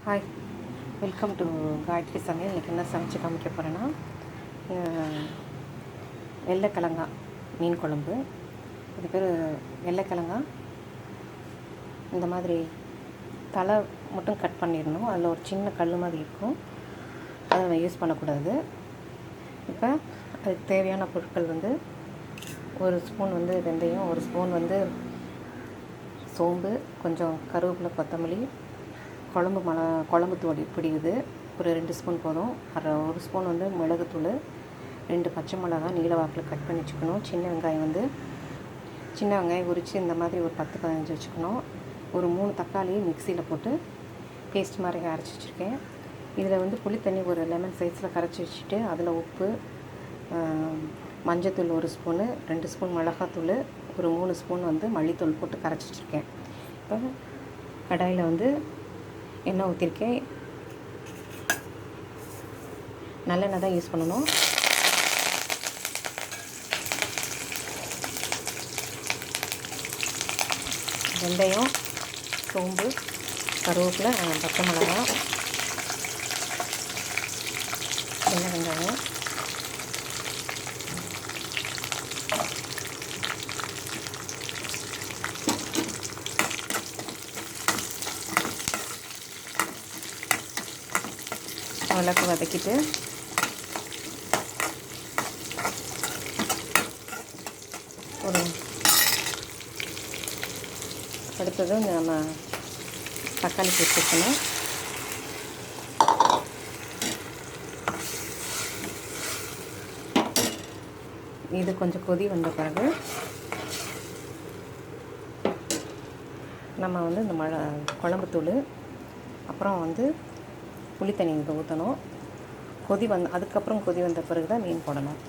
Hi, welcome to Gayatri சமையல். இன்றைக்கி என்ன சமைச்சு காமிக்க போகிறேன்னா, வெள்ளைக்கிழங்கா மீன் குழம்பு. இது பேர் வெள்ளைக்கிழங்கா. இந்த மாதிரி தலை மட்டும் கட் பண்ணிடணும். அதில் ஒரு சின்ன கல் மாதிரி இருக்கும், அதை யூஸ் பண்ணக்கூடாது. இப்போ அதுக்கு தேவையான பொருட்கள் ஒரு ஸ்பூன் வெந்தயம், ஒரு ஸ்பூன் சோம்பு, கொஞ்சம் கருவேப்பிலை, கொத்தமல்லி, குழம்பு தூள் பிடிக்குது ஒரு 2 ஸ்பூன் போதும். ஒரு ஸ்பூன் மிளகுத்தூள், 2 பச்சை மிளகாய் நீல வாக்கில் கட் பண்ணி வச்சுக்கணும். சின்ன வெங்காயம் உரித்து இந்த மாதிரி ஒரு 10-15 வச்சுக்கணும். ஒரு 3 தக்காளி மிக்சியில் போட்டு பேஸ்ட் மாதிரி அரைச்சி வச்சுருக்கேன். இதில் புளி தண்ணி ஒரு லெமன் சைஸில் கரைச்சி வச்சுட்டு, அதில் உப்பு, மஞ்சத்தூள் 1 ஸ்பூனு, 2 ஸ்பூன் மிளகாத்தூள், ஒரு 3 ஸ்பூன் மல்லித்தூள் போட்டு கரைச்சி வச்சுருக்கேன். இப்போ கடாயில் எண்ணெய் ஊற்றிருக்கேன். நல்லெண்ணெய் தான் யூஸ் பண்ணணும். வெந்தயம், சோம்பு, கருவேப்பிலை, பச்சை மிளகாய், சின்ன வெங்காயம், மிளகு வதக்கிட்டு அடுத்தது நம்ம தக்காளி பேஸ்ட் வைக்கணும். இது கொஞ்சம் கொதி வந்த பிறகு நம்ம இந்த குழம்புத்தூள், அப்புறம் புளி தண்ணி ஊற்றணும். அதுக்கப்புறம் கொதி வந்த பிறகு தான் மீன் போடணும்.